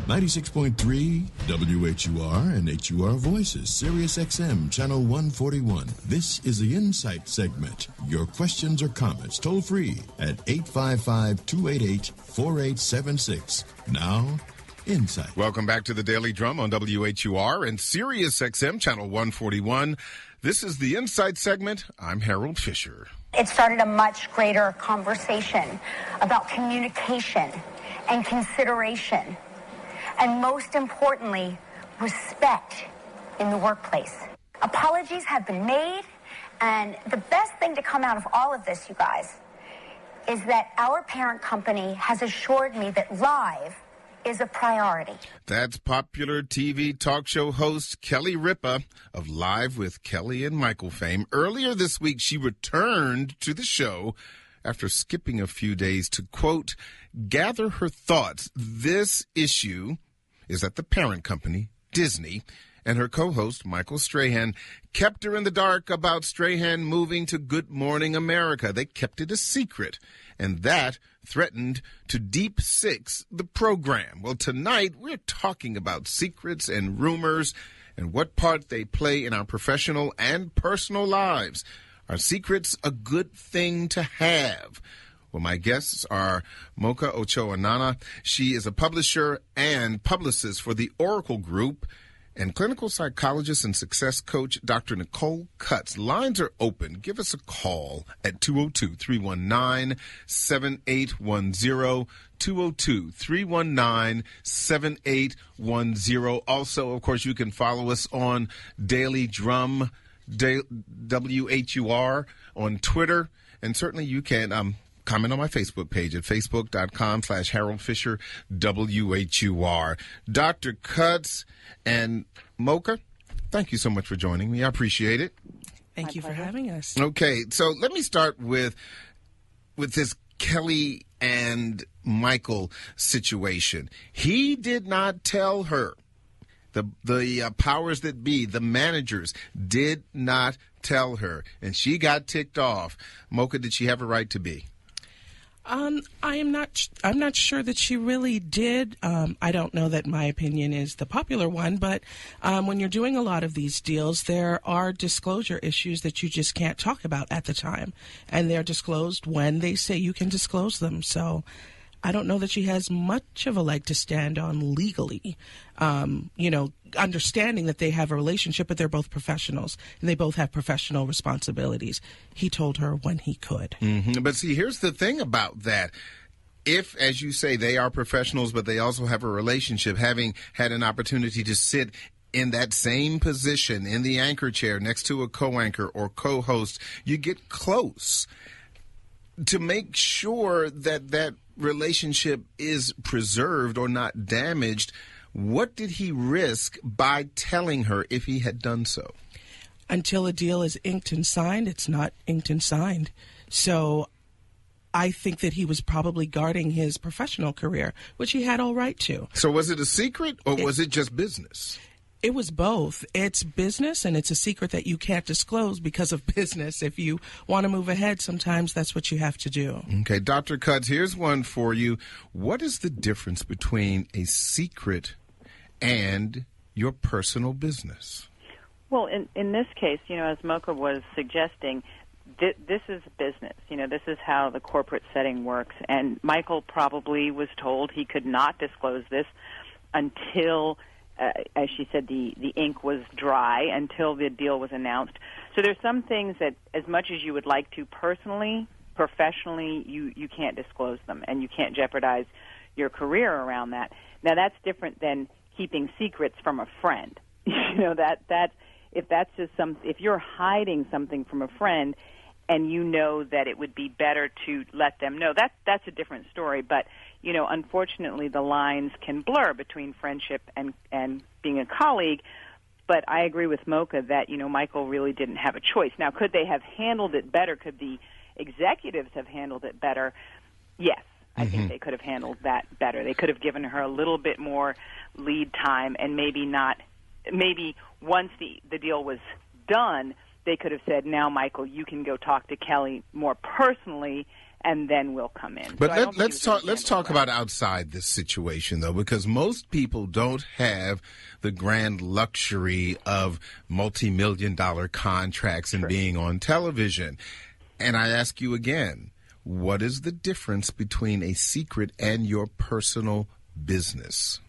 96.3 WHUR and HUR Voices, Sirius XM, Channel 141. This is the Insight segment. Your questions or comments toll free at 855-288-4876. Now, Insight. Welcome back to the Daily Drum on WHUR and Sirius XM, Channel 141. This is the Insight segment. I'm Harold Fisher. It started a much greater conversation about communication and consideration. And most importantly, respect in the workplace. Apologies have been made, and the best thing to come out of all of this, you guys, is that our parent company has assured me that live is a priority. That's popular TV talk show host Kelly Ripa of Live with Kelly and Michael fame. Earlier this week, she returned to the show after skipping a few days to, quote, gather her thoughts. This issue is that the parent company, Disney, and her co-host, Michael Strahan, kept her in the dark about Strahan moving to Good Morning America. They kept it a secret, and that threatened to deep six the program. Well, tonight, we're talking about secrets and rumors and what part they play in our professional and personal lives. Are secrets a good thing to have? Well, my guests are Mocha Ochoa-Nana. She is a publisher and publicist for the Oracle Group, and clinical psychologist and success coach, Dr. Nicole Cutts. Lines are open. Give us a call at 202-319-7810, 202-319-7810. Also, of course, you can follow us on Daily Drum, WHUR, on Twitter, and certainly you can comment on my Facebook page at facebook.com/Harold Fisher WHUR. Dr. Cutts and Mocha, thank you so much for joining me. I appreciate it. Thank you for having us. Okay, so let me start with this Kelly and Michael situation. He did not tell her. The powers that be, the managers, did not tell her, and she got ticked off. Mocha, did she have a right to be? I'm not sure that she really did. I don't know that my opinion is the popular one, but when you're doing a lot of these deals, there are disclosure issues that you just can't talk about at the time, and they're disclosed when they say you can disclose them. So I don't know that she has much of a leg to stand on legally, understanding that they have a relationship, but they're both professionals, and they both have professional responsibilities. He told her when he could. Mm-hmm. But see, here's the thing about that. If, as you say, they are professionals, but they also have a relationship, having had an opportunity to sit in that same position, in the anchor chair, next to a co-anchor or co-host, you get close to make sure that that relationship is preserved or not damaged. What did he risk by telling her if he had done so? Until a deal is inked and signed, it's not inked and signed. So I think that he was probably guarding his professional career, which he had all right to. So was it a secret or was it just business? It was both. It's business, and it's a secret that you can't disclose because of business. If you want to move ahead, sometimes that's what you have to do. Okay, Dr. Cutts, here's one for you. What is the difference between a secret and your personal business? Well, in this case, as Mocha was suggesting, this is business. This is how the corporate setting works. And Michael probably was told he could not disclose this until as she said, the ink was dry, until the deal was announced. So there's some things that, as much as you would like to personally, professionally, you can't disclose them, and you can't jeopardize your career around that. Now, that's different than keeping secrets from a friend. That's if you're hiding something from a friend and you know that it would be better to let them know, that's a different story. But unfortunately, the lines can blur between friendship and being a colleague. But I agree with Mocha that, Michael really didn't have a choice. Now, could they have handled it better? Could the executives have handled it better? Yes, I think they could have handled that better. They could have given her a little bit more lead time, and maybe once the deal was done, they could have said, now, Michael, you can go talk to Kelly more personally and then we'll come in. But let's talk about outside this situation, though, because most people don't have the grand luxury of multi-million-dollar contracts and being on television. And I ask you again, what is the difference between a secret and your personal business?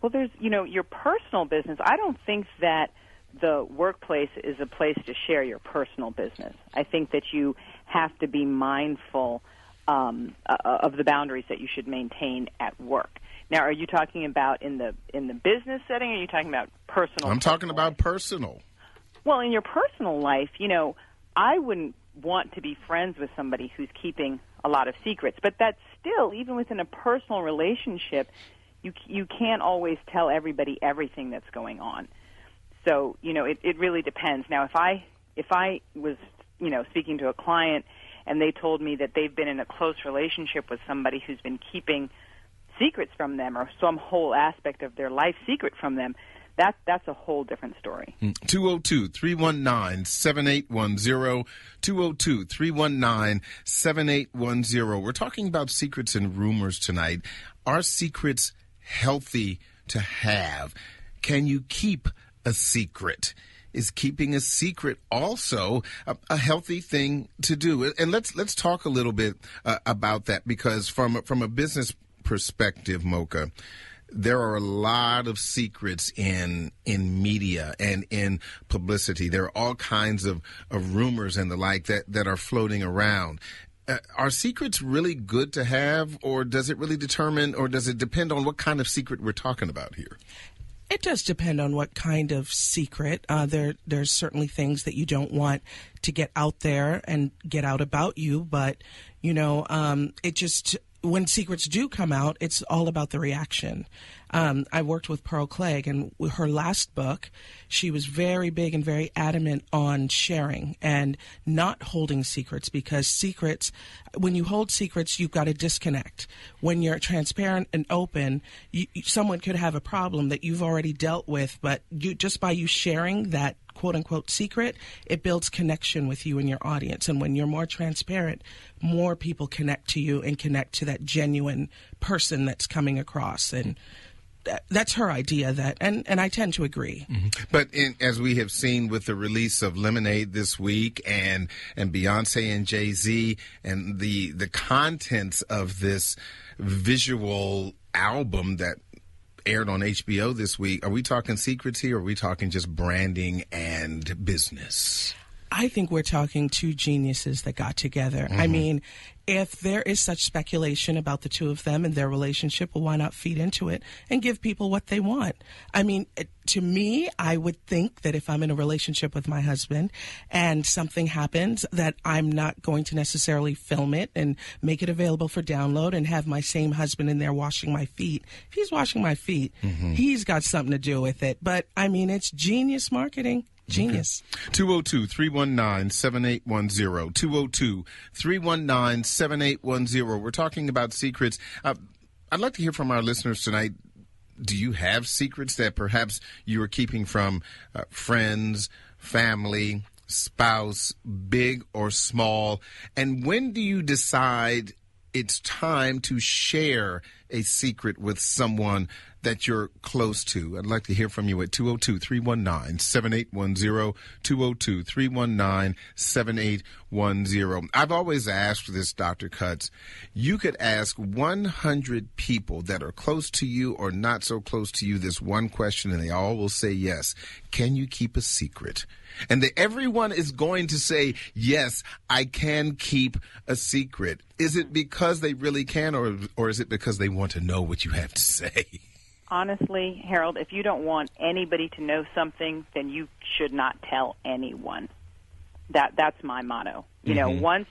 Well, there's, your personal business. I don't think that the workplace is a place to share your personal business. I think that you have to be mindful of the boundaries that you should maintain at work. Now, are you talking about in the business setting, or are you talking about personal? I'm talking about personal. Well, in your personal life, I wouldn't want to be friends with somebody who's keeping a lot of secrets. But that's still, even within a personal relationship, you can't always tell everybody everything that's going on. So, it really depends. Now, if I was, speaking to a client and they told me that they've been in a close relationship with somebody who's been keeping secrets from them or some whole aspect of their life secret from them, that's a whole different story. 202-319-7810, 202-319-7810. We're talking about secrets and rumors tonight. Are secrets healthy to have? Can you keep a secret? Is keeping a secret also a healthy thing to do? And let's talk a little bit about that, because from a business perspective, Mocha, there are a lot of secrets in media and in publicity. There are all kinds of rumors and the like that are floating around. Are secrets really good to have, or does it really depend on what kind of secret we're talking about here? It does depend on what kind of secret. There's certainly things that you don't want to get out there and get out about you, but, it just, when secrets do come out, it's all about the reaction. I worked with Pearl Clegg, and with her last book, she was very big and very adamant on sharing and not holding secrets, because secrets, when you hold secrets, you've got to disconnect. When you're transparent and open, someone could have a problem that you've already dealt with, but just by you sharing that quote-unquote secret, it builds connection with you and your audience. And when you're more transparent, more people connect to you and connect to that genuine person that's coming across. And that's her idea, and I tend to agree. Mm-hmm. But as we have seen with the release of Lemonade this week, and Beyonce and Jay-Z, and the contents of this visual album that aired on HBO this week, are we talking secrets here, or are we talking just branding and business? I think we're talking two geniuses that got together. Mm-hmm. I mean, if there is such speculation about the two of them and their relationship, well, why not feed into it and give people what they want? I mean, to me, I would think that if I'm in a relationship with my husband and something happens, that I'm not going to necessarily film it and make it available for download and have my same husband in there washing my feet. If he's washing my feet, mm-hmm. he's got something to do with it. But, I mean, it's genius marketing. Genius. Okay. 202-319-7810, 202-319-7810. We're talking about secrets. I'd like to hear from our listeners tonight. Do you have secrets that perhaps you are keeping from friends, family, spouse, big or small? And when do you decide it's time to share a secret with someone that you're close to? I'd like to hear from you at 202-319-7810, 202-319-7810. I've always asked this, Dr. Cutts. You could ask 100 people that are close to you or not so close to you this one question, and they all will say yes. Can you keep a secret? And everyone is going to say, yes, I can keep a secret. Is it because they really can, or is it because they want to know what you have to say? Honestly, Harold, if you don't want anybody to know something, then you should not tell anyone. That's my motto. You know, once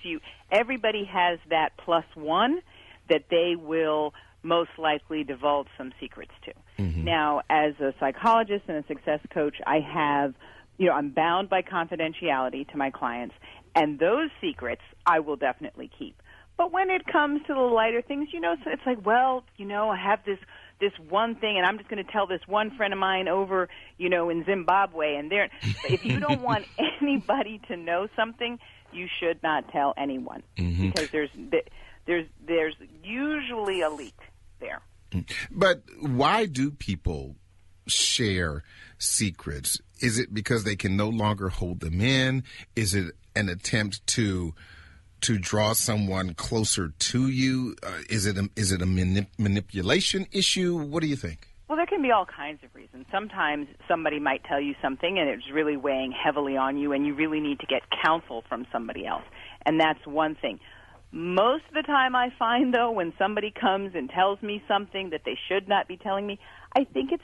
everybody has that plus one that they will most likely divulge some secrets to. Mm-hmm. Now, as a psychologist and a success coach, I have, I'm bound by confidentiality to my clients, and those secrets I will definitely keep. But when it comes to the lighter things, it's like, well, I have this one thing, and I'm just going to tell this one friend of mine over, in Zimbabwe. And if you don't want anybody to know something, you should not tell anyone, because there's usually a leak there. But why do people share secrets? Is it because they can no longer hold them in? Is it an attempt to draw someone closer to you? Is it a manipulation issue? What do you think? Well, there can be all kinds of reasons. Sometimes somebody might tell you something and it's really weighing heavily on you, and you really need to get counsel from somebody else. And that's one thing. Most of the time I find, though, when somebody comes and tells me something that they should not be telling me, I think it's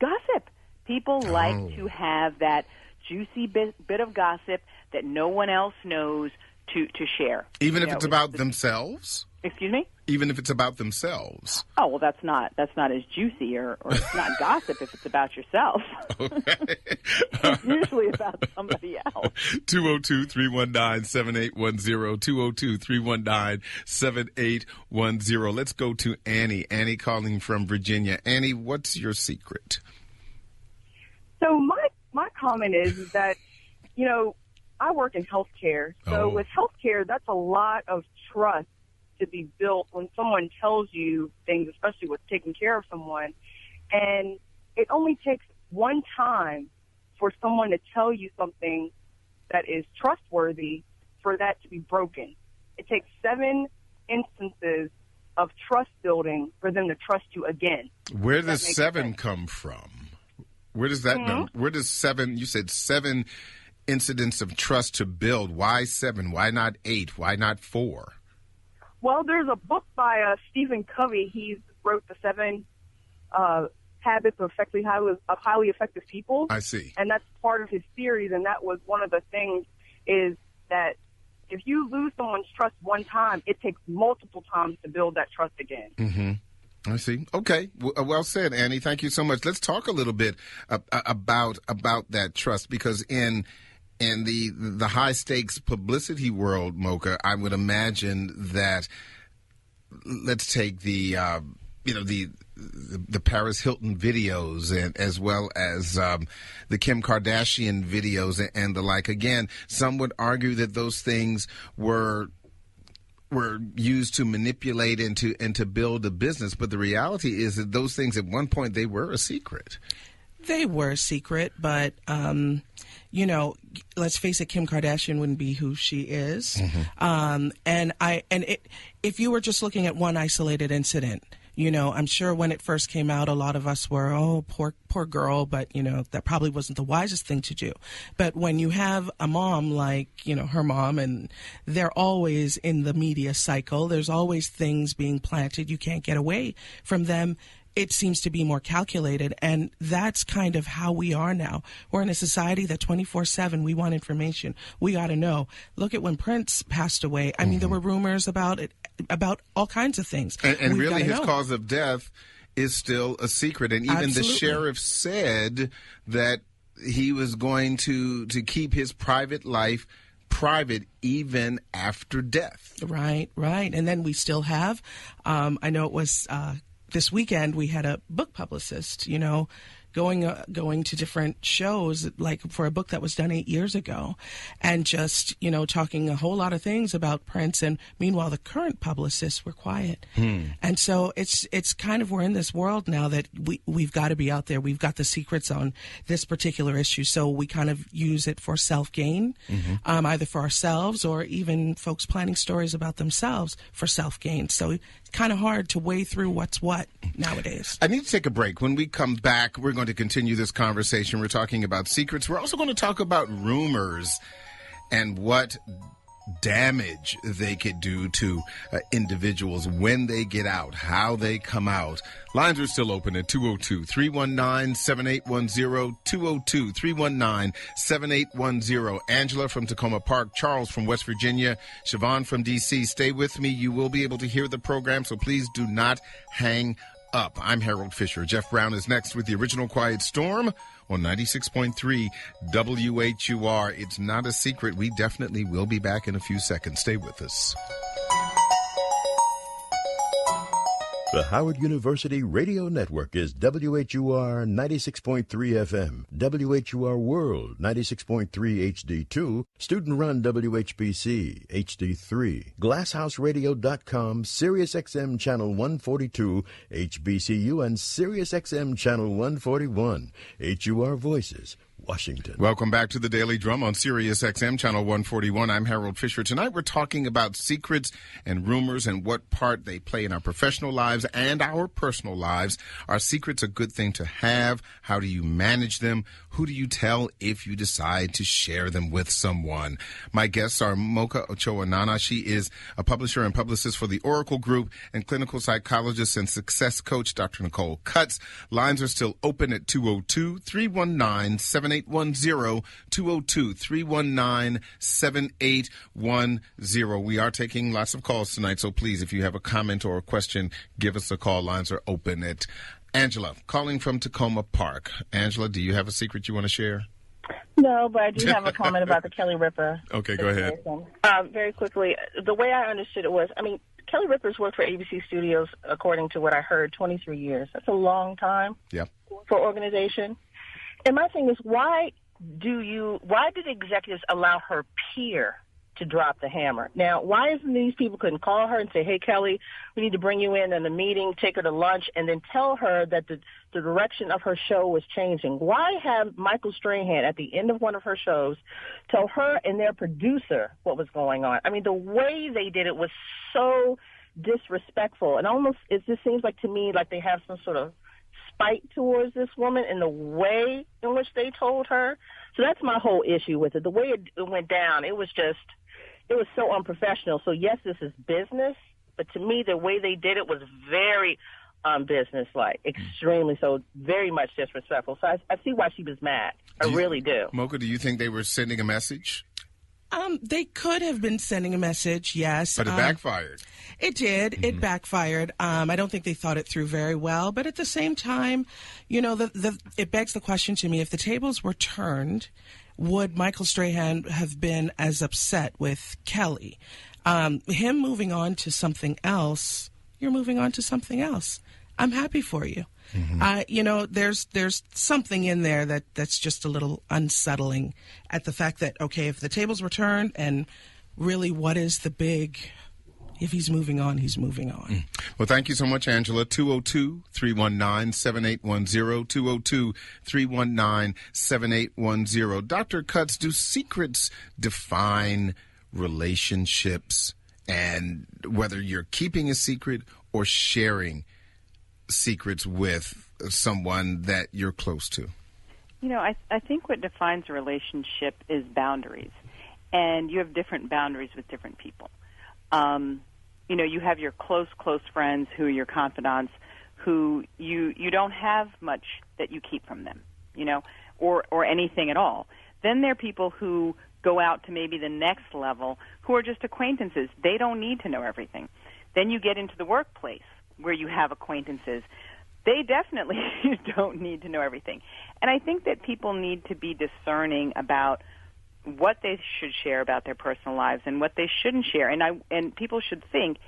gossip. People like to have that juicy bit of gossip that no one else knows to share. Even if it's about themselves? Excuse me? Even if it's about themselves. Oh, well, that's not as juicy, or it's not gossip if it's about yourself. Okay. It's usually about somebody else. 202-319-7810, 202-319-7810. Let's go to Annie. Annie calling from Virginia. Annie, what's your secret? So my comment is that, I work in healthcare. So with healthcare, that's a lot of trust to be built when someone tells you things, especially with taking care of someone. And it only takes one time for someone to tell you something that is trustworthy for that to be broken. It takes 7 instances of trust building for them to trust you again. Where does 7 come from? Where does that number? Where does 7? You said 7 incidents of trust to build. Why 7? Why not 8? Why not 4? Well, there's a book by Stephen Covey. He wrote the 7 habits of highly effective people. I see. And that's part of his series. And that was one of the things, is that if you lose someone's trust one time, it takes multiple times to build that trust again. Mm-hmm. I see. Okay. Well said, Annie. Thank you so much. Let's talk a little bit about that trust, because in the high stakes publicity world, Mocha, I would imagine that, let's take the Paris Hilton videos, and as well as the Kim Kardashian videos and the like. Again, some would argue that those things were used to manipulate and to build a business, but the reality is that those things at one point, they were a secret. They were a secret, but let's face it, Kim Kardashian wouldn't be who she is. If you were just looking at one isolated incident, I'm sure when it first came out, a lot of us were, poor girl, but, that probably wasn't the wisest thing to do. But when you have a mom like, her mom, and they're always in the media cycle, there's always things being planted. You can't get away from them. It seems to be more calculated, and that's kind of how we are now. We're in a society that 24/7, we want information. We got to know. Look at when Prince passed away. I mean, there were rumors about it, about all kinds of things. And really, his cause of death is still a secret. And even the sheriff said that he was going to keep his private life private even after death. Right. And then we still have, I know it was... this weekend, we had a book publicist, going to different shows, like for a book that was done 8 years ago, and just, talking a whole lot of things about Prince. And meanwhile, the current publicists were quiet. And so it's kind of, we're in this world now that we've got to be out there. We've got the secrets on this particular issue. So we kind of use it for self-gain, either for ourselves or even folks planning stories about themselves for self-gain. So it's kind of hard to weigh through what's what nowadays. I need to take a break. When we come back, we're going to continue this conversation. We're talking about secrets. We're also going to talk about rumors and what damage they could do to individuals when they get out, how they come out. Lines are still open at 202-319-7810, 202-319-7810. Angela from Tacoma Park, Charles from West Virginia, Siobhan from D.C. Stay with me. You will be able to hear the program, so please do not hang up. I'm Harold Fisher. Jeff Brown is next with the original Quiet Storm on 96.3 WHUR. It's not a secret. We definitely will be back in a few seconds. Stay with us. The Howard University Radio Network is WHUR 96.3 FM, WHUR World 96.3 HD2, student-run WHBC HD3, GlassHouseRadio.com, SiriusXM Channel 142, HBCU, and SiriusXM Channel 141. HUR Voices, Washington. Welcome back to the Daily Drum on Sirius XM Channel 141. I'm Harold Fisher. Tonight we're talking about secrets and rumors and what part they play in our professional lives and our personal lives. Are secrets a good thing to have? How do you manage them? Who do you tell if you decide to share them with someone? My guests are Mocha Ochoa-Nana. She is a publisher and publicist for the Oracle Group, and clinical psychologist and success coach, Dr. Nicole Cutts. Lines are still open at 202-319-7810, 202-319-7810. We are taking lots of calls tonight, so please, if you have a comment or a question, give us a call. Lines are open at Angela, calling from Tacoma Park. Angela, do you have a secret you want to share? No, but I do have a comment about the Kelly Ripa. Okay, go ahead. Very quickly, the way I understood it was, Kelly Ripa's worked for ABC Studios, according to what I heard, 23 years. That's a long time for organization. And my thing is, why did executives allow her peer to drop the hammer? Now, why isn't these people couldn't call her and say, hey, Kelly, we need to bring you in a meeting, take her to lunch, and then tell her that the direction of her show was changing? Why have Michael Strahan at the end of one of her shows tell her and their producer what was going on? The way they did it was so disrespectful. And almost, it just seems like to me like they have some sort of spite towards this woman in the way in which they told her. So that's my whole issue with it. The way it went down, it was so unprofessional. So yes, this is business, but to me, the way they did it was very unbusinesslike, extremely so, very much disrespectful. So I see why she was mad. I really do. Mocha, do you think they were sending a message? They could have been sending a message, yes. But it backfired. It did. Mm-hmm. It backfired. I don't think they thought it through very well. But at the same time, it begs the question to me, if the tables were turned, would Michael Strahan have been as upset with Kelly? Him moving on to something else, you're moving on to something else. I'm happy for you. Mm-hmm. There's something in there that's just a little unsettling at the fact that, okay, if the tables were turned, and really what is the big, if he's moving on, he's moving on. Well, thank you so much, Angela. 202-319-7810, 202-319-7810. Dr. Cutts, do secrets define relationships, and whether you're keeping a secret or sharing secrets with someone that you're close to? I think what defines a relationship is boundaries. And you have different boundaries with different people. You have your close friends who are your confidants, who you don't have much that you keep from them, or anything at all. Then there are people who go out to maybe the next level who are just acquaintances. They don't need to know everything. Then you get into the workplace where you have acquaintances. They definitely don't need to know everything. And I think that people need to be discerning about what they should share about their personal lives and what they shouldn't share. And people should think,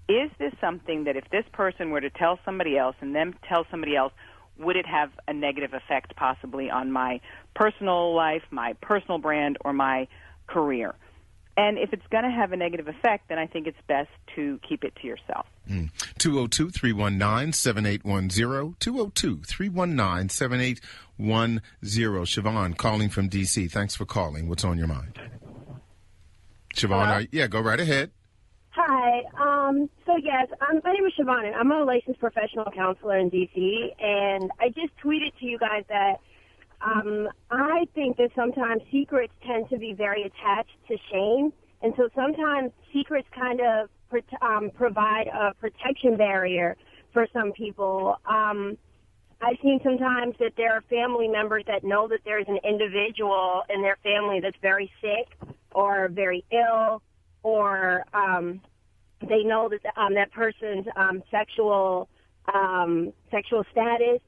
is this something that if this person were to tell somebody else and them tell somebody else, would it have a negative effect possibly on my personal life, my personal brand, or my career? And if it's going to have a negative effect, then I think it's best to keep it to yourself. 202-319-7810, 202-319-7810. Siobhan calling from D.C. Thanks for calling. What's on your mind? Siobhan, go right ahead. Hi. Yes, my name is Siobhan, and I'm a licensed professional counselor in D.C., and I just tweeted to you guys that I think that sometimes secrets tend to be very attached to shame, and so sometimes secrets kind of provide a protection barrier for some people. I've seen sometimes that there are family members that know that there's an individual in their family that's very sick or very ill, or they know that that person's sexual status.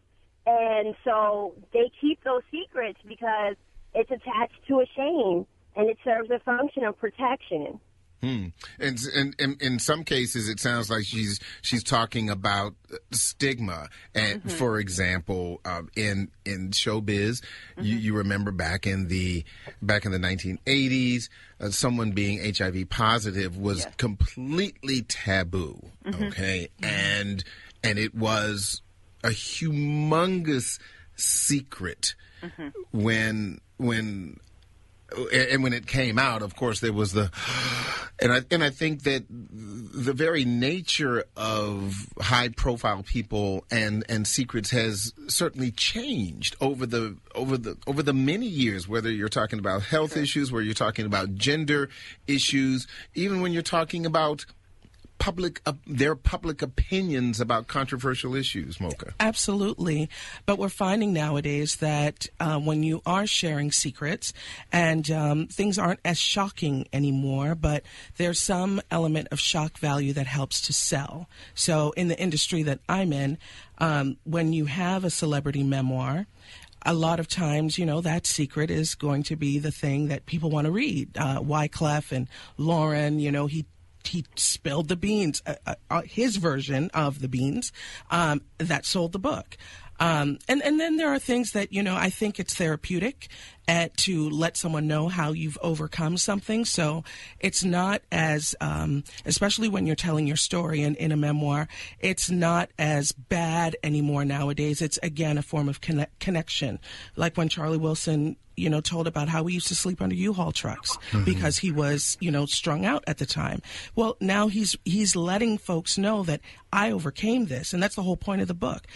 And so they keep those secrets because it's attached to a shame, and it serves a function of protection. And in some cases, it sounds like she's talking about stigma. And for example, in showbiz, you remember back in the 1980s, someone being HIV positive was completely taboo. Okay, and it was a humongous secret when it came out. Of course, there was and I think that the very nature of high profile people and secrets has certainly changed over the many years, whether you're talking about health issues, where you're talking about gender issues, even when you're talking about their public opinions about controversial issues, Mocha. Absolutely. But we're finding nowadays that when you are sharing secrets and things aren't as shocking anymore, but there's some element of shock value that helps to sell. So in the industry that I'm in, when you have a celebrity memoir, a lot of times, that secret is going to be the thing that people want to read. Wyclef and Lauren, he spilled the beans, his version of the beans, that sold the book. And then there are things that, I think it's therapeutic to let someone know how you've overcome something. So it's not as, especially when you're telling your story in a memoir, it's not as bad anymore nowadays. It's, again, a form of connection. Like when Charlie Wilson, told about how he used to sleep under U-Haul trucks because he was, strung out at the time. Well, now he's letting folks know that I overcame this. And that's the whole point of the book.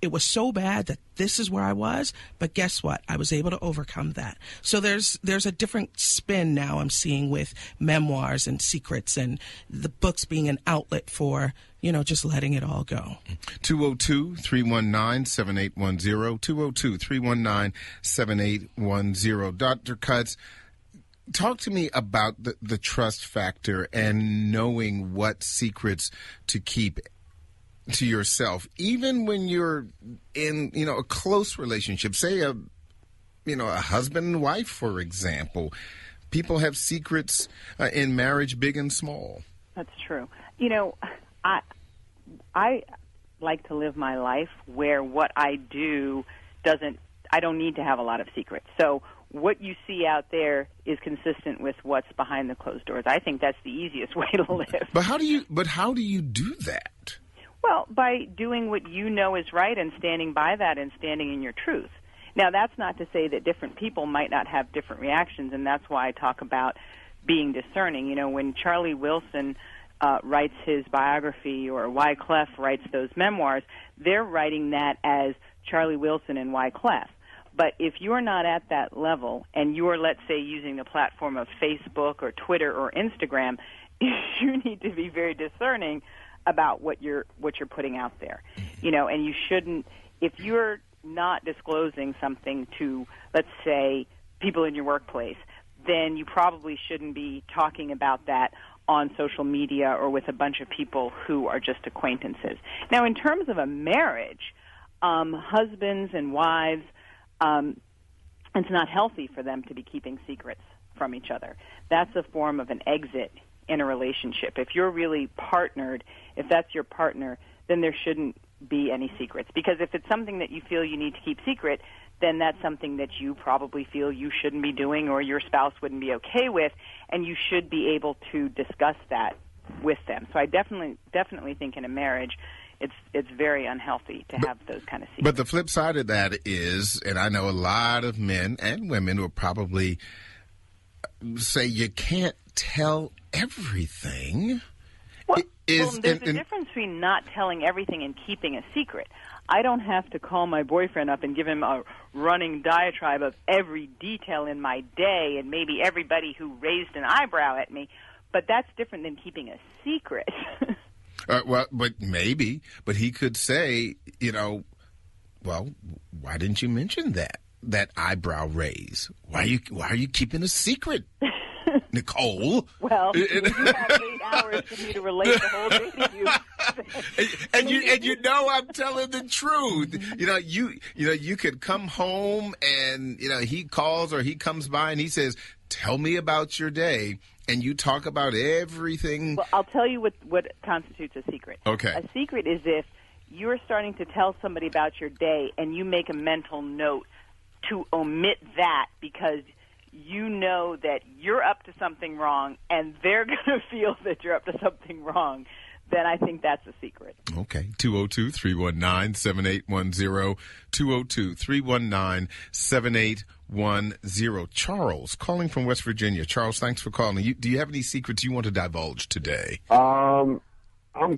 It was so bad that this is where I was, but guess what? I was able to overcome that. So there's a different spin now I'm seeing with memoirs and secrets and the books being an outlet for, just letting it all go. 202-319-7810, 202-319-7810. Dr. Cutts, talk to me about the trust factor and knowing what secrets to keep to yourself, even when you're in, a close relationship, say a husband and wife, for example. People have secrets in marriage, big and small. That's true. I like to live my life where what I do I don't need to have a lot of secrets. So what you see out there is consistent with what's behind the closed doors. I think that's the easiest way to live. But how do you do that? Well, by doing what you know is right and standing by that and standing in your truth. Now, that's not to say that different people might not have different reactions, and that's why I talk about being discerning. When Charlie Wilson writes his biography or Wyclef writes those memoirs, they're writing that as Charlie Wilson and Wyclef. But if you're not at that level and you're, let's say, using the platform of Facebook or Twitter or Instagram, you need to be very discerning about what you're putting out there, and you shouldn't, if you're not disclosing something to, let's say, people in your workplace, then you probably shouldn't be talking about that on social media or with a bunch of people who are just acquaintances. Now, in terms of a marriage, husbands and wives, it's not healthy for them to be keeping secrets from each other. That's a form of an exit in a relationship. If you're really partnered, if that's your partner, then there shouldn't be any secrets. Because if it's something that you feel you need to keep secret, then that's something that you probably feel you shouldn't be doing or your spouse wouldn't be okay with, and you should be able to discuss that with them. So I definitely think in a marriage it's very unhealthy to have those kind of secrets. But the flip side of that is, and I know a lot of men and women will probably say you can't tell everything. Well, there's a difference between not telling everything and keeping a secret. I don't have to call my boyfriend up and give him a running diatribe of every detail in my day and maybe everybody who raised an eyebrow at me, but that's different than keeping a secret. But he could say, well, why didn't you mention that eyebrow raise? Why are you keeping a secret, Nicole? Well, you have 8 hours for me to relate the whole thing to you. and I'm telling the truth. You could come home and he calls or he comes by and he says, "Tell me about your day," and you talk about everything. Well, I'll tell you what constitutes a secret. Okay. A secret is if you're starting to tell somebody about your day and you make a mental note to omit that because you know that you're up to something wrong and they're going to feel that you're up to something wrong, then I think that's a secret. Okay. 202-319-7810. 202-319-7810. Charles, calling from West Virginia. Charles, thanks for calling. Do you have any secrets you want to divulge today? I'm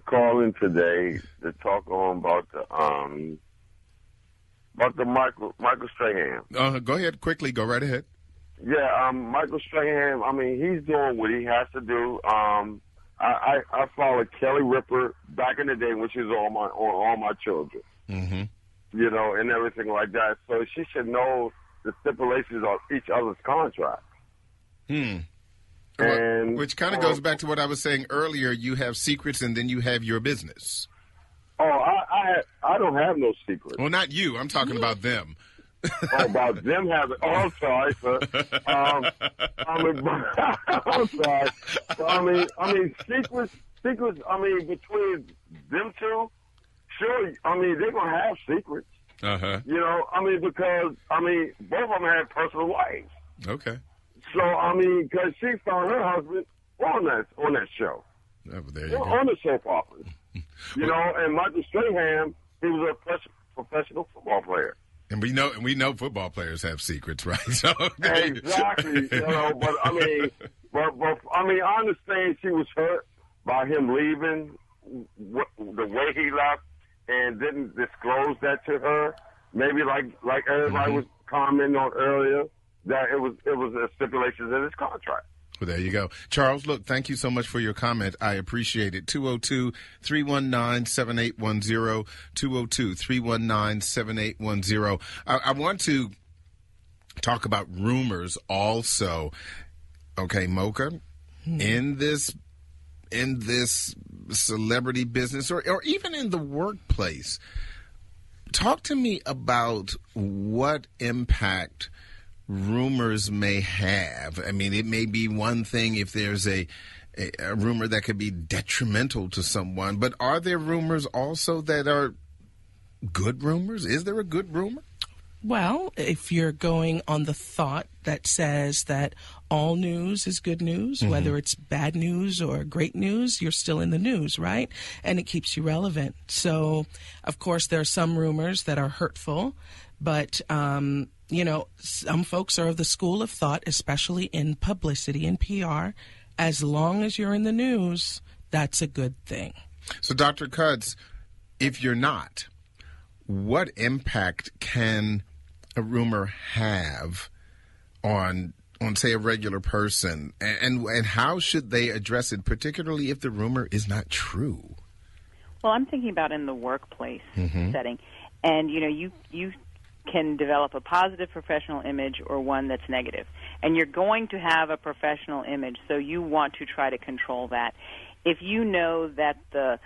calling today to talk about the Michael Strahan. Go ahead, quickly. Go right ahead. Yeah, Michael Strahan. I mean, he's doing what he has to do. I followed Kelly Ripa back in the day when she was on all my children. Mm-hmm. You know, and everything like that. So she should know the stipulations of each other's contracts. And, which kind of goes back to what I was saying earlier. You have secrets, and then you have your business. Oh, I don't have no secrets. Well, not you. I'm talking about them. About them having. Oh, I'm sorry, sir. I'm sorry. I mean, secrets. I mean, between them two, sure. I mean, they're gonna have secrets. Uh-huh. You know, I mean, because both of them had personal lives. Okay. So I mean, because she found her husband on that show. Oh, there you go. On the soap operas. You know, and Michael Strahan, he was a professional football player. And we know football players have secrets, right? So exactly. You know, but I mean, I understand she was hurt by him leaving the way he left and didn't disclose that to her. Maybe like everybody was commenting on earlier that it was a stipulation in his contract. Well, there you go. Charles, look, thank you so much for your comment. I appreciate it. 202-319-7810, 202-319-7810. I want to talk about rumors also. Okay, Mocha, in this celebrity business or even in the workplace, talk to me about what impact rumors may have. I mean, it may be one thing if there's a rumor that could be detrimental to someone, but are there rumors also that are good rumors? Is there a good rumor? Well, if you're going on the thought that says that all news is good news, whether it's bad news or great news, you're still in the news, right? And it keeps you relevant. So, of course, there are some rumors that are hurtful, but you know, some folks are of the school of thought, especially in publicity and PR, as long as you're in the news, that's a good thing. So, Dr. Cudds, if you're not, what impact can a rumor have on say, a regular person? And how should they address it, particularly if the rumor is not true? Well, I'm thinking about in the workplace setting. And, you know, you can develop a positive professional image or one that's negative. And you're going to have a professional image, so you want to try to control that. If you know that the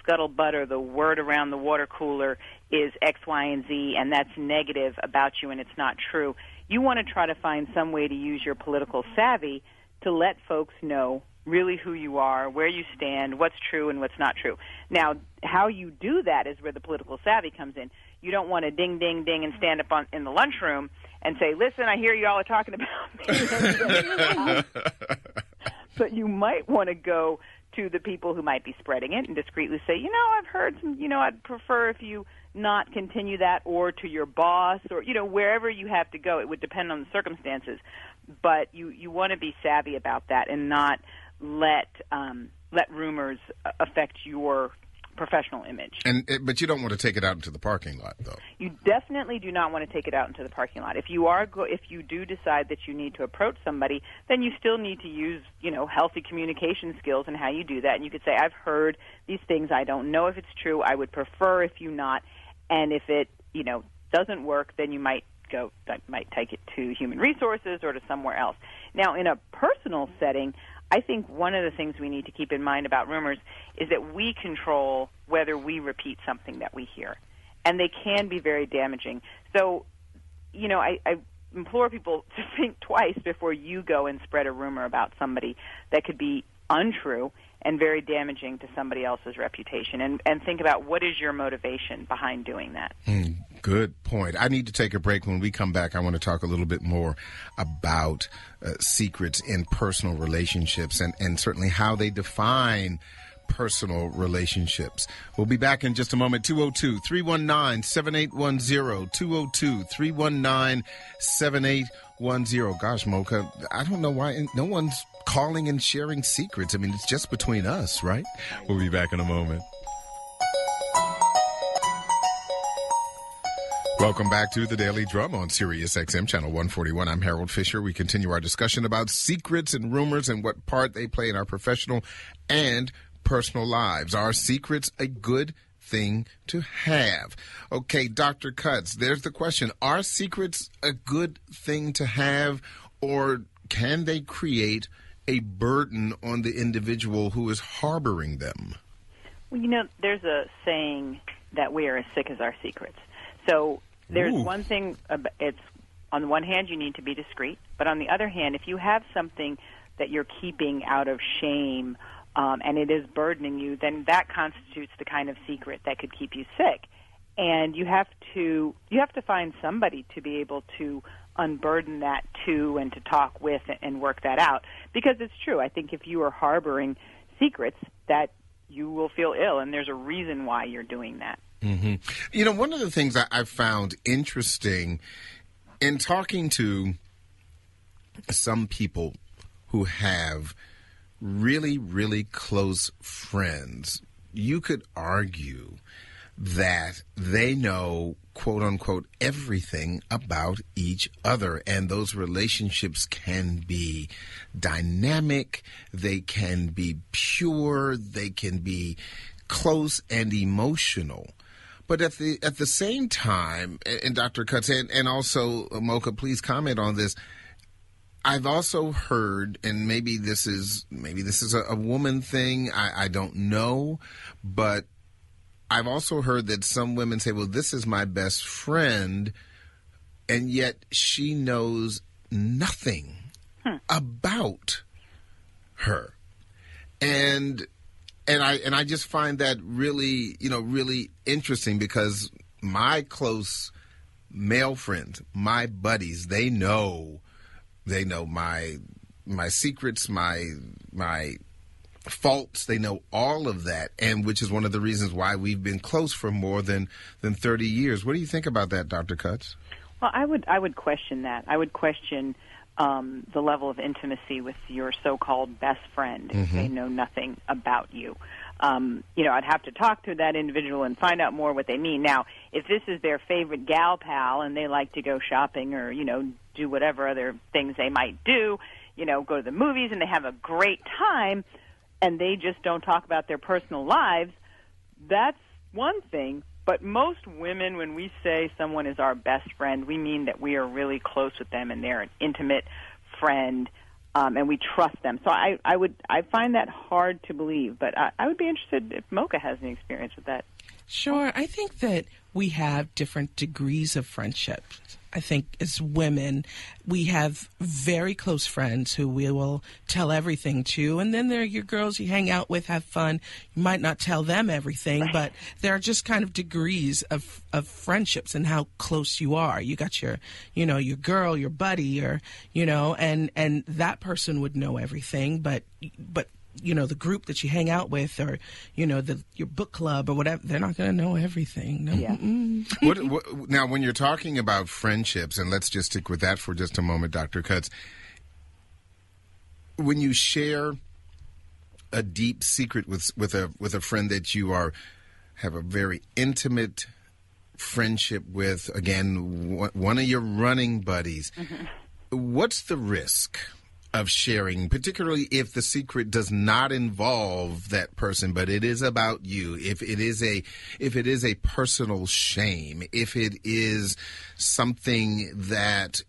scuttlebutt or the word around the water cooler is X, Y, and Z, and that's negative about you and it's not true, you want to try to find some way to use your political savvy to let folks know really who you are, where you stand, what's true and what's not true. Now, how you do that is where the political savvy comes in. You don't want to ding, ding, ding and stand up in the lunchroom and say, listen, I hear you all are talking about me. But you might want to go to the people who might be spreading it and discreetly say, you know, I've heard some, you know, I'd prefer if you not continue that, or to your boss, or, you know, wherever you have to go. It would depend on the circumstances. But you want to be savvy about that and not let rumors affect your professional image. But you don't want to take it out into the parking lot, though. You definitely do not want to take it out into the parking lot. If you do decide that you need to approach somebody, then you still need to use, you know, healthy communication skills and how you do that. And you could say, I've heard these things. I don't know if it's true. I would prefer if you not. And if it, you know, doesn't work, then you might take it to human resources or to somewhere else. Now, in a personal setting, I think one of the things we need to keep in mind about rumors is that we control whether we repeat something that we hear, and they can be very damaging. So, you know, I implore people to think twice before you go and spread a rumor about somebody that could be untrue and very damaging to somebody else's reputation. And think about what is your motivation behind doing that. Good point. I need to take a break. When we come back, I want to talk a little bit more about secrets in personal relationships and certainly how they define personal relationships. We'll be back in just a moment. 202-319-7810. 202-319-7810. Gosh, Mocha, I don't know why no one's calling and sharing secrets. I mean, it's just between us, right? We'll be back in a moment. Welcome back to the Daily Drum on Sirius XM Channel 141. I'm Harold Fisher. We continue our discussion about secrets and rumors and what part they play in our professional and personal lives. Are secrets a good thing to have? Okay, Dr. Cutts, there's the question. Are secrets a good thing to have, or can they create a burden on the individual who is harboring them? Well, you know, there's a saying that we are as sick as our secrets. So there's one thing, it's on the one hand, you need to be discreet, but on the other hand, if you have something that you're keeping out of shame and it is burdening you, then that constitutes the kind of secret that could keep you sick. And you have to find somebody to be able to unburden that to and to talk with and work that out. Because it's true, I think if you are harboring secrets, that you will feel ill, and there's a reason why you're doing that. Mm-hmm. You know, one of the things I've found interesting in talking to some people who have really, really close friends, you could argue that they know, quote unquote, everything about each other. And those relationships can be dynamic, they can be pure, they can be close and emotional. But at the same time, and Dr. Cutts, and also Mocha, please comment on this. I've also heard, and maybe this is a woman thing, I don't know, but I've also heard that some women say, well, this is my best friend, and yet she knows nothing about her. And I just find that really, really interesting, because my close male friends, my buddies, they know my secrets, my faults, they know all of that, and which is one of the reasons why we've been close for more than 30 years. What do you think about that, Dr. Cutts? Well, I would question that. I would question the level of intimacy with your so-called best friend if they know nothing about you. I'd have to talk to that individual and find out more what they mean. Now, if this is their favorite gal pal and they like to go shopping or, do whatever other things they might do, go to the movies and they have a great time and they just don't talk about their personal lives, that's one thing. But most women, when we say someone is our best friend, we mean that we are really close with them and they're an intimate friend, and we trust them. So I find that hard to believe, but I would be interested if Mocha has any experience with that. Sure. I think that we have different degrees of friendship. I think as women, we have very close friends who we will tell everything to, and then there are your girls you hang out with, have fun. You might not tell them everything, but there are just kind of degrees of friendships and how close you are. You got your girl, your buddy, or and that person would know everything, but the group that you hang out with, or your book club or whatever, they're not going to know everything. No. Yeah. What, now, when you're talking about friendships, and let's just stick with that for just a moment, Dr. Cutts, when you share a deep secret with a friend that you have a very intimate friendship with, again, one of your running buddies, what's the risk of sharing, particularly if the secret does not involve that person, but it is about you? If it is a personal shame, if it is something that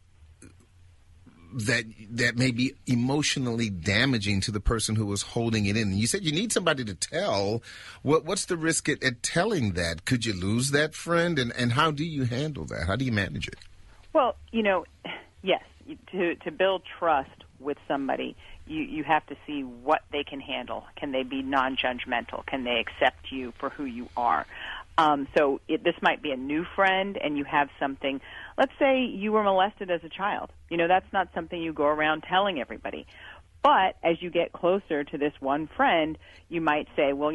may be emotionally damaging to the person who was holding it in. And you said you need somebody to tell. What's the risk at telling that? Could you lose that friend? And how do you handle that? How do you manage it? Well, Yes, to build trust with somebody, you have to see what they can handle. Can they be non-judgmental? Can they accept you for who you are? So this might be a new friend, and you have something. Let's say you were molested as a child. That's not something you go around telling everybody. But as you get closer to this one friend, you might say, well,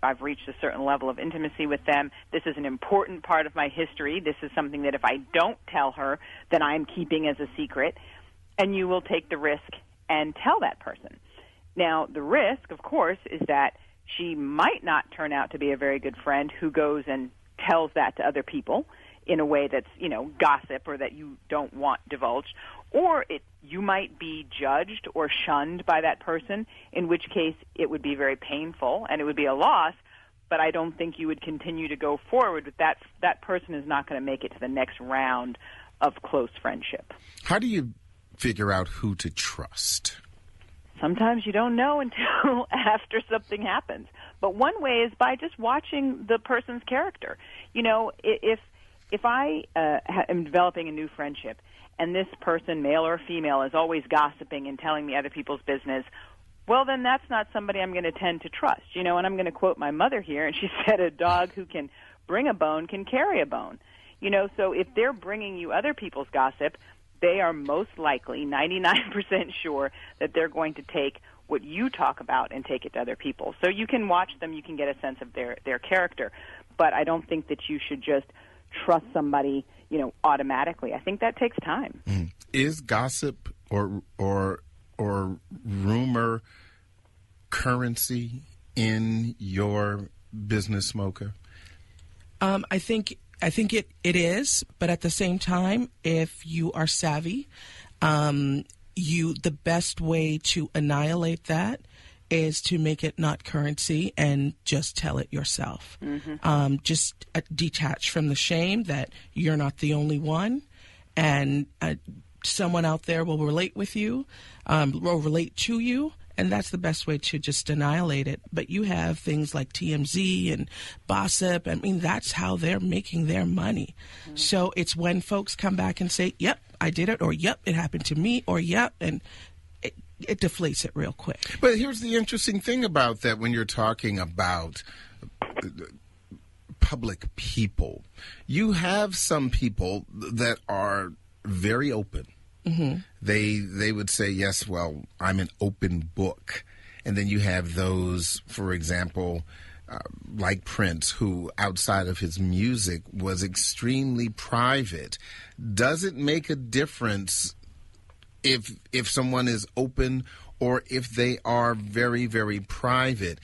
I've reached a certain level of intimacy with them. This is an important part of my history. This is something that if I don't tell her, then I'm keeping as a secret. And you will take the risk and tell that person. Now, the risk, of course, is that she might not turn out to be a very good friend who goes and tells that to other people in a way that's, gossip or that you don't want divulged. Or you might be judged or shunned by that person, in which case it would be very painful and it would be a loss, but I don't think you would continue to go forward with that. That person is not going to make it to the next round of close friendship. How do you figure out who to trust? Sometimes you don't know until after something happens. But one way is by just watching the person's character. If I am developing a new friendship, and this person, male or female, is always gossiping and telling me other people's business, well, then that's not somebody I'm going to tend to trust. And I'm going to quote my mother here, and she said, a dog who can bring a bone can carry a bone. So if they're bringing you other people's gossip, they are most likely 99% sure that they're going to take what you talk about and take it to other people. So you can watch them, you can get a sense of their character, but I don't think that you should just trust somebody, automatically. I think that takes time. Is gossip or rumor currency in your business, Mocha? I think it is, but at the same time, if you are savvy, the best way to annihilate that is to make it not currency and just tell it yourself. Mm-hmm. Just detach from the shame that you're not the only one, and someone out there will relate with you, will relate to you, and that's the best way to just annihilate it. But you have things like TMZ and gossip. I mean, that's how they're making their money. Mm-hmm. So it's when folks come back and say, yep, I did it, or yep, it happened to me, or yep, and it deflates it real quick. But here's the interesting thing about that when you're talking about public people. You have some people that are very open. Mm-hmm. They would say, yes, well, I'm an open book. And then you have those, for example, like Prince, who outside of his music was extremely private. Does it make a difference if someone is open or if they are very, very private?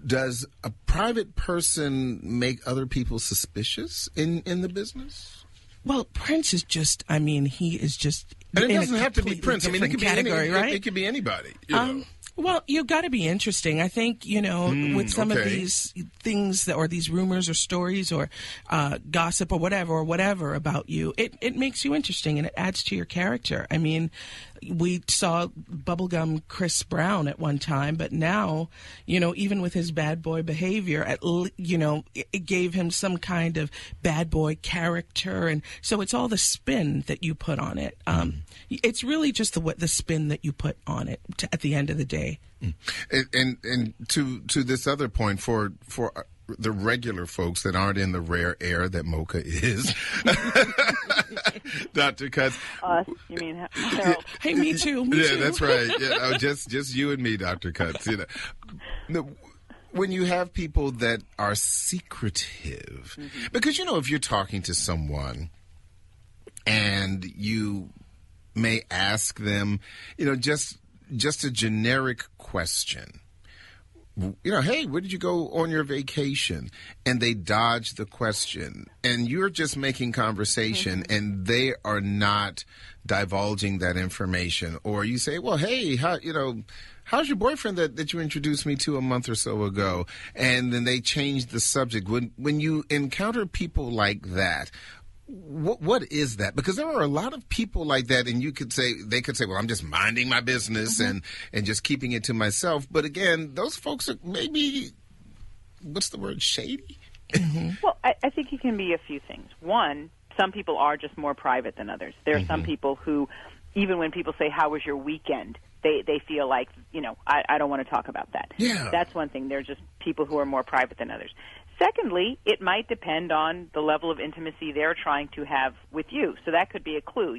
Does a private person make other people suspicious in the business? Well, Prince is just, he is just... And it doesn't have to be Prince. It could be right? It could be anybody. Well, you've got to be interesting. I think, with some of these things or these rumors or stories or gossip or whatever about you, it makes you interesting and it adds to your character. I mean, we saw bubblegum Chris Brown at one time, but now, even with his bad boy behavior, it gave him some kind of bad boy character. And so it's all the spin that you put on it. It's really just the spin that you put on it at the end of the day. And to this other point, for the regular folks that aren't in the rare air that Mocha is, Dr. Cutts. You mean Harold? Hey, me too. Yeah, that's right. Yeah, just you and me, Dr. Cutts. When you have people that are secretive, mm-hmm. because if you're talking to someone and you may ask them, just a generic question. Hey, where did you go on your vacation? And they dodge the question. And you're just making conversation, mm-hmm. and they are not divulging that information. Or you say, well, hey, how's your boyfriend that you introduced me to a month or so ago? And then they change the subject. When you encounter people like that, what is that? Because there are a lot of people like that, and they could say, well, I'm just minding my business mm-hmm. and just keeping it to myself. But again, those folks are maybe, what's the word, shady? Mm-hmm. Well, I think it can be a few things. One, some people are just more private than others. There are some people who, even when people say, how was your weekend, they feel like, I don't want to talk about that. Yeah. That's one thing. They're just people who are more private than others. Secondly, it might depend on the level of intimacy they're trying to have with you. So that could be a clue,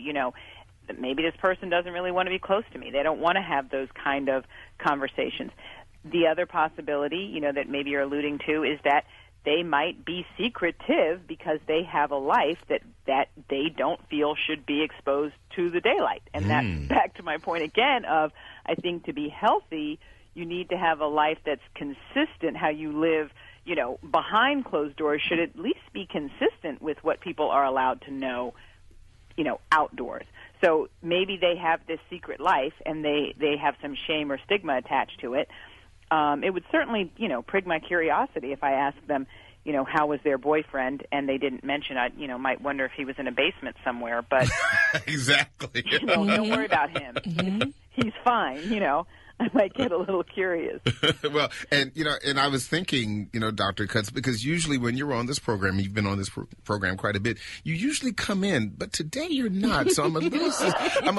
that maybe this person doesn't really want to be close to me. They don't want to have those kind of conversations. The other possibility, that maybe you're alluding to, is that they might be secretive because they have a life that they don't feel should be exposed to the daylight. And that's back to my point again of, I think to be healthy, you need to have a life that's consistent. How you live, behind closed doors should at least be consistent with what people are allowed to know, outdoors. So maybe they have this secret life and they have some shame or stigma attached to it. It would certainly, prig my curiosity if I asked them, how was their boyfriend, and they didn't mention. I, might wonder if he was in a basement somewhere. But exactly, don't worry about him. He's fine. I might get a little curious. Well, and I was thinking, Dr. Cutts, because usually when you're on this program, you've been on this program quite a bit, you usually come in, but today you're not. So I'm a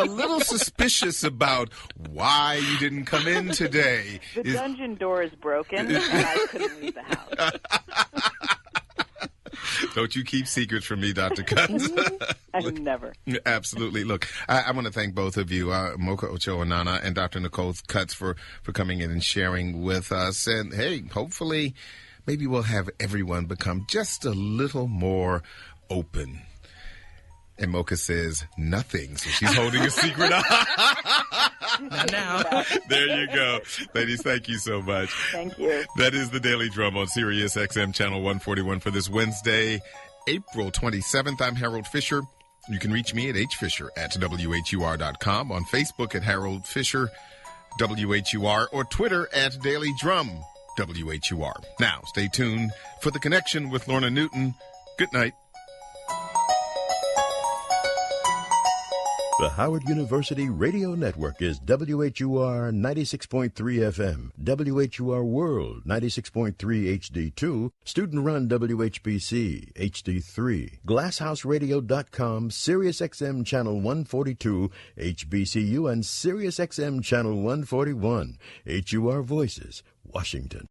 little suspicious about why you didn't come in today. The dungeon door is broken, and I couldn't leave the house. Don't you keep secrets from me, Dr. Cutts. I never. Absolutely. Look, I want to thank both of you, Mocha Ochoa-Nana and Dr. Nicole Cutts, for coming in and sharing with us. And, hey, hopefully, maybe we'll have everyone become just a little more open. And Mocha says nothing, so she's holding a secret. Not now. There you go. Ladies, thank you so much. Thank you. That is the Daily Drum on Sirius XM Channel 141 for this Wednesday, April 27th. I'm Harold Fisher. You can reach me at hfisher@WHUR.com, on Facebook at Harold Fisher WHUR, or Twitter at Daily Drum WHUR. Now, stay tuned for The Connection with Lorna Newton. Good night. The Howard University Radio Network is WHUR 96.3 FM, WHUR World 96.3 HD2, student-run WHBC HD3, GlassHouseRadio.com, SiriusXM Channel 142, HBCU, and SiriusXM Channel 141, HUR Voices, Washington.